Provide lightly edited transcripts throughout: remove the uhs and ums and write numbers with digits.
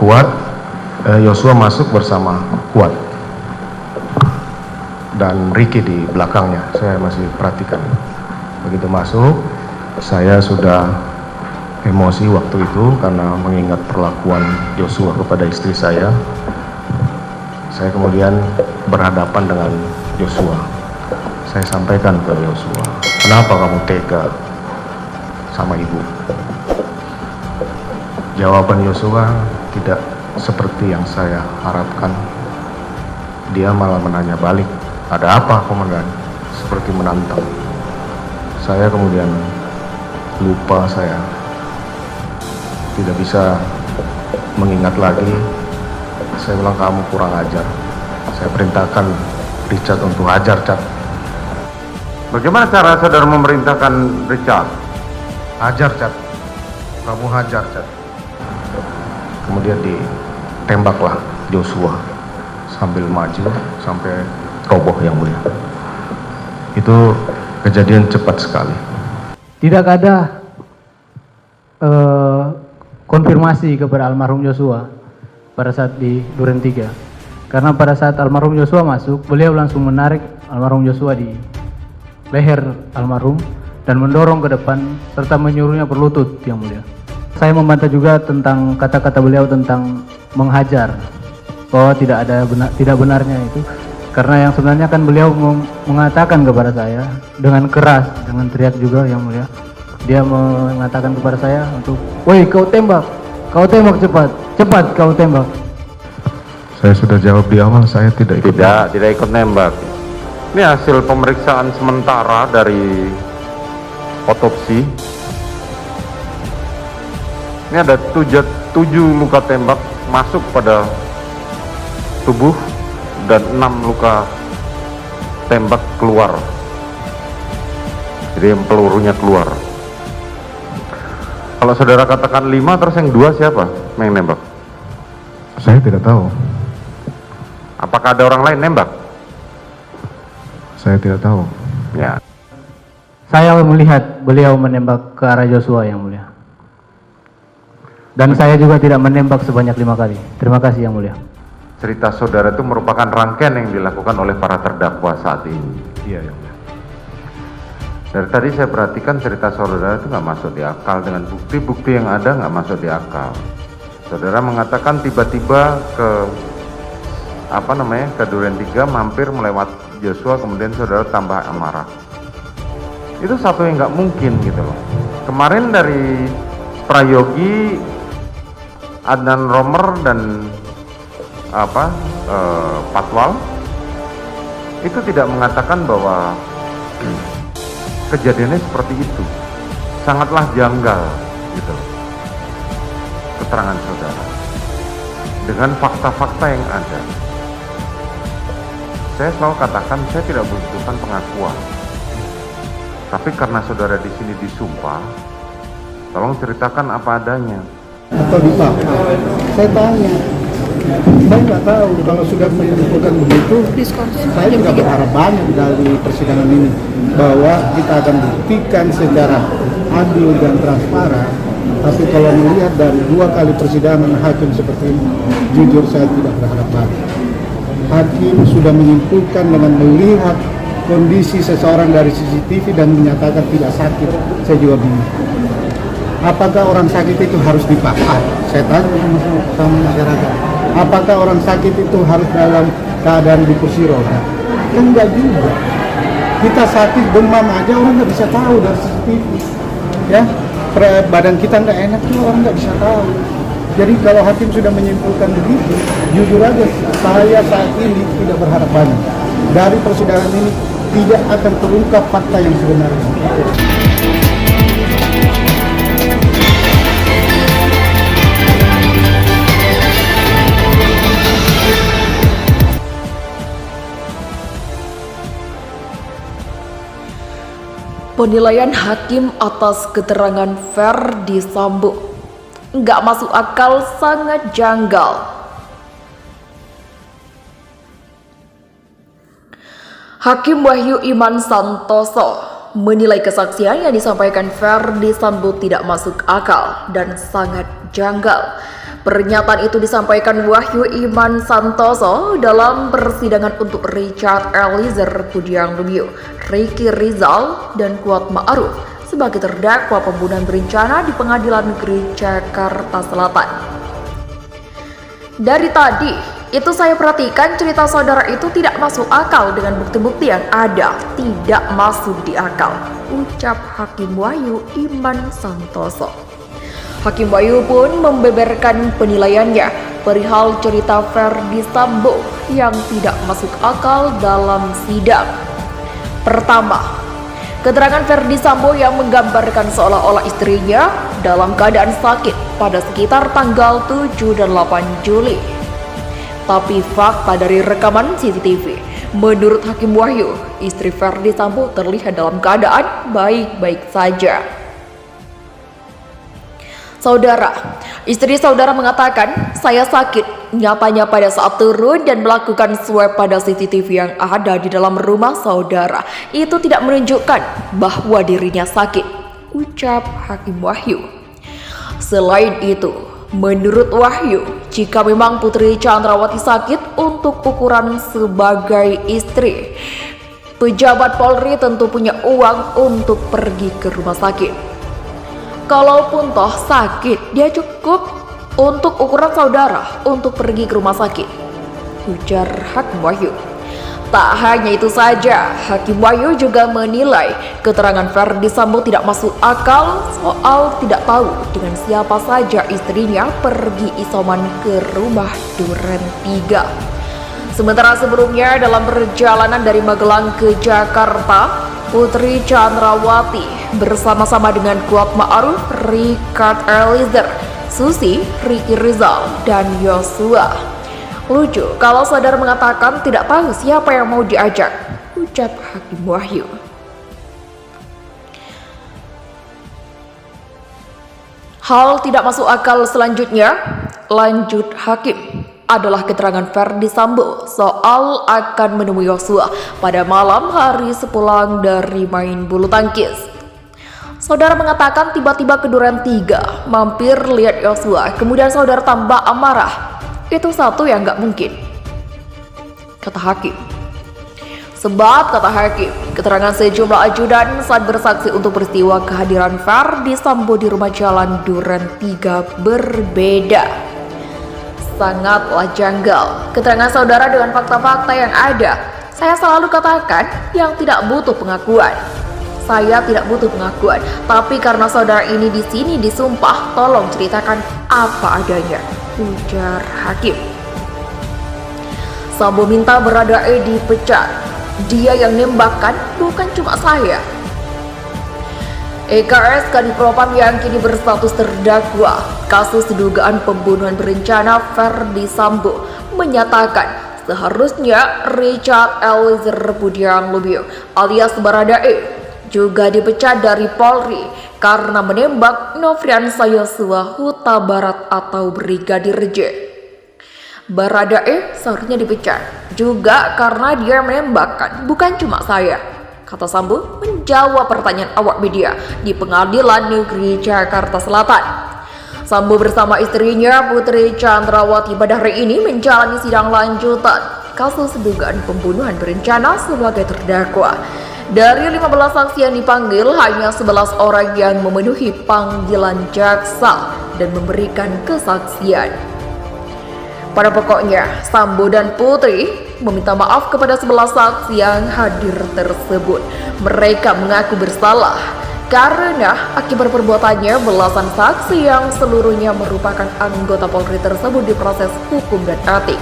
Kuat, Yosua masuk bersama Kuat dan Ricky di belakangnya. Saya masih perhatikan. Begitu masuk, saya sudah emosi waktu itu karena mengingat perlakuan Yosua kepada istri saya. Saya kemudian berhadapan dengan Yosua. Saya sampaikan ke Yosua, kenapa kamu tega sama ibu? Jawaban Yosua tidak seperti yang saya harapkan. Dia malah menanya balik, ada apa komandan? Seperti menantang. Saya kemudian lupa, saya tidak bisa mengingat lagi. Saya bilang, kamu kurang ajar. Saya perintahkan Richard untuk hajar, Cat. Bagaimana cara saudara memerintahkan Richard? Hajar, Cat. Kamu hajar, Cat. Kemudian ditembaklah Joshua sambil maju sampai roboh, yang mulia. Itu kejadian cepat sekali. Tidak ada konfirmasi kepada almarhum Joshua pada saat di Duren 3. Karena pada saat almarhum Joshua masuk, beliau langsung menarik almarhum Joshua di leher almarhum dan mendorong ke depan serta menyuruhnya berlutut, yang mulia. Saya membantah juga tentang kata-kata beliau tentang menghajar, bahwa tidak benarnya itu, karena yang sebenarnya kan beliau mengatakan kepada saya dengan keras, dengan teriak juga, yang mulia. Dia mengatakan kepada saya untuk, woi kau tembak cepat, cepat kau tembak. Saya sudah jawab di awal, saya tidak ikut. Tidak ikut nembak. Ini hasil pemeriksaan sementara dari otopsi. Ini ada 7 luka tembak masuk pada tubuh dan 6 luka tembak keluar. Jadi yang pelurunya keluar. Kalau saudara katakan 5, terus yang 2 siapa yang nembak? Saya tidak tahu. Apakah ada orang lain nembak? Saya tidak tahu. Ya. Saya melihat beliau menembak ke arah Joshua, yang mulia. Dan saya juga tidak menembak sebanyak 5 kali. Terima kasih, yang mulia. Cerita saudara itu merupakan rangkaian yang dilakukan oleh para terdakwa saat ini. Iya, yang mulia. Dari tadi saya perhatikan cerita saudara itu nggak masuk di akal, dengan bukti-bukti yang ada nggak masuk di akal. Saudara mengatakan tiba-tiba ke ke Duren 3, mampir melewat Joshua, kemudian saudara tambah amarah. Itu satu yang nggak mungkin gitu loh. Kemarin dari Prayogi, Adnan Romer dan Patwal itu tidak mengatakan bahwa kejadiannya seperti itu. Sangatlah janggal gitu keterangan saudara dengan fakta-fakta yang ada. Saya selalu katakan saya tidak membutuhkan pengakuan, tapi karena saudara di sini disumpah, tolong ceritakan apa adanya. Atau dipaksa. Saya tanya, saya nggak tahu kalau sudah menentukan begitu. Saya juga berharap banyak dari persidangan ini bahwa kita akan buktikan secara adil dan transparan. Tapi kalau melihat dari 2 kali persidangan hakim seperti ini, jujur saya tidak berharap banyak. Hakim sudah menyimpulkan dengan melihat kondisi seseorang dari CCTV dan menyatakan tidak sakit. Saya juga bingung. Apakah orang sakit itu harus dipaksa? Saya tanya sama masyarakat. Apakah orang sakit itu harus dalam keadaan di kursi roda? Kan enggak juga. Kita sakit demam aja orang nggak bisa tahu dari CCTV. Ya, badan kita nggak enak tuh orang nggak bisa tahu. Jadi kalau hakim sudah menyimpulkan begitu, jujur aja saya saat ini tidak berharap banyak. Dari persidangan ini tidak akan terungkap fakta yang sebenarnya. Penilaian hakim atas keterangan Ferdy Sambo nggak masuk akal, sangat janggal. Hakim Wahyu Iman Santoso menilai kesaksian yang disampaikan Ferdy Sambo tidak masuk akal dan sangat janggal. Pernyataan itu disampaikan Wahyu Iman Santoso dalam persidangan untuk Richard Eliezer Budiang Lumiu, Ricky Rizal, dan Kuat Ma'ruf sebagai terdakwa pembunuhan berencana di Pengadilan Negeri Jakarta Selatan. Dari tadi, itu saya perhatikan cerita saudara itu tidak masuk akal dengan bukti-bukti yang ada, tidak masuk di akal, ucap Hakim Wahyu Iman Santoso. Hakim Wahyu pun membeberkan penilaiannya perihal cerita Ferdi Sambo yang tidak masuk akal dalam sidang. Pertama, keterangan Ferdi Sambo yang menggambarkan seolah-olah istrinya dalam keadaan sakit pada sekitar tanggal 7 dan 8 Juli. Tapi fakta dari rekaman CCTV, menurut Hakim Wahyu, istri Ferdi Sambo terlihat dalam keadaan baik-baik saja. Saudara, istri saudara mengatakan, saya sakit. Nyatanya pada saat turun dan melakukan swab pada CCTV yang ada di dalam rumah saudara, itu tidak menunjukkan bahwa dirinya sakit, ucap Hakim Wahyu. Selain itu, menurut Wahyu, jika memang Putri Chandrawati sakit untuk ukuran sebagai istri, pejabat Polri tentu punya uang untuk pergi ke rumah sakit. Kalaupun toh sakit, dia cukup untuk ukuran saudara untuk pergi ke rumah sakit, ujar Hakim Wahyu. Tak hanya itu saja, Hakim Wahyu juga menilai keterangan Ferdi Sambo tidak masuk akal soal tidak tahu dengan siapa saja istrinya pergi isoman ke rumah Duren 3. Sementara sebelumnya dalam perjalanan dari Magelang ke Jakarta, Putri Chandrawati bersama-sama dengan Kuat Ma'ruf, Richard Eliezer, Susi, Ricky Rizal, dan Yosua. Lucu kalau saudara mengatakan tidak tahu siapa yang mau diajak, ucap Hakim Wahyu. Hal tidak masuk akal selanjutnya, lanjut Hakim, adalah keterangan Ferdi Sambo soal akan menemui Yosua pada malam hari sepulang dari main bulu tangkis. Saudara mengatakan tiba-tiba ke Duren 3 mampir lihat Yosua, kemudian saudara tambah amarah. Itu satu yang nggak mungkin, kata Hakim. Sebab, kata Hakim, keterangan sejumlah ajudan saat bersaksi untuk peristiwa kehadiran Ferdi Sambo di rumah jalan Duren 3 berbeda. Sangatlah janggal keterangan saudara dengan fakta-fakta yang ada. Saya selalu katakan yang tidak butuh pengakuan. Saya tidak butuh pengakuan, tapi karena saudara ini di sini disumpah, tolong ceritakan apa adanya, ujar Hakim. Sambo minta Baradae dipecat. Dia yang nembakkan, bukan cuma saya. EKS Kadif Propam yang kini berstatus terdakwa kasus dugaan pembunuhan berencana Ferdi Sambo menyatakan seharusnya Richard Eliezer Budiang Lumiu alias Baradae juga dipecat dari Polri karena menembak Nofriansah Yosua Huta Barat atau Brigadir J. Baradae seharusnya dipecat juga karena dia menembakkan, bukan cuma saya, kata Sambo menjawab pertanyaan awak media di Pengadilan Negeri Jakarta Selatan. Sambo bersama istrinya Putri Chandrawati pada hari ini menjalani sidang lanjutan kasus dugaan pembunuhan berencana sebagai terdakwa. Dari 15 saksi yang dipanggil, hanya 11 orang yang memenuhi panggilan jaksa dan memberikan kesaksian. Pada pokoknya, Sambo dan Putri meminta maaf kepada 11 saksi yang hadir tersebut. Mereka mengaku bersalah karena akibat perbuatannya belasan saksi yang seluruhnya merupakan anggota Polri tersebut diproses hukum dan etik.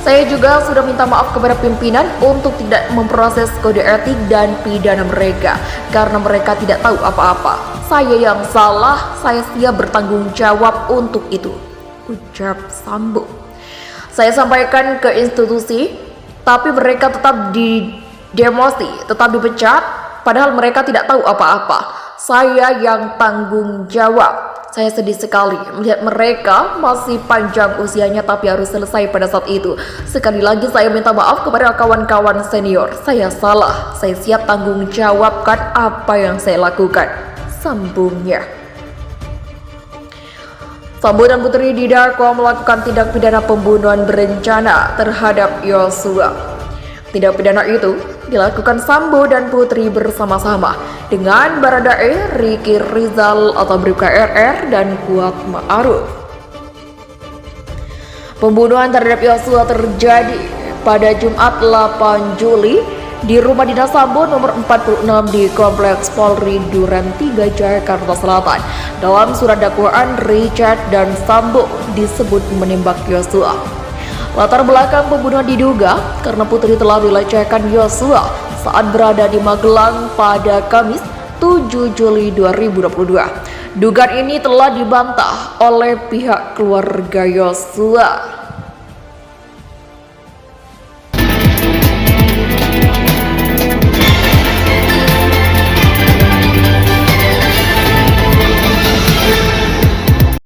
Saya juga sudah minta maaf kepada pimpinan untuk tidak memproses kode etik dan pidana mereka karena mereka tidak tahu apa-apa. Saya yang salah, saya siap bertanggung jawab untuk itu, ucap Sambo. Saya sampaikan ke institusi, tapi mereka tetap didemosi, tetap dipecat, padahal mereka tidak tahu apa-apa. Saya yang tanggung jawab. Saya sedih sekali melihat mereka masih panjang usianya tapi harus selesai pada saat itu. Sekali lagi saya minta maaf kepada kawan-kawan senior. Saya salah, saya siap tanggung jawabkan apa yang saya lakukan, sambungnya. Sambo dan Putri didakwa melakukan tindak pidana pembunuhan berencana terhadap Yosua. Tindak pidana itu dilakukan Sambo dan Putri bersama-sama dengan Baradae, Ricky Rizal atau Bribka RR, dan Kuat Ma'ruf. Pembunuhan terhadap Yosua terjadi pada Jumat 8 Juli di rumah dinas Sambo nomor 46 di Kompleks Polri Duren 3 Jakarta Selatan. Dalam surat dakwaan, Richard dan Sambo disebut menembak Yosua. Latar belakang pembunuhan diduga karena Putri telah melecehkan Yosua saat berada di Magelang pada Kamis 7 Juli 2022. Dugaan ini telah dibantah oleh pihak keluarga Yosua.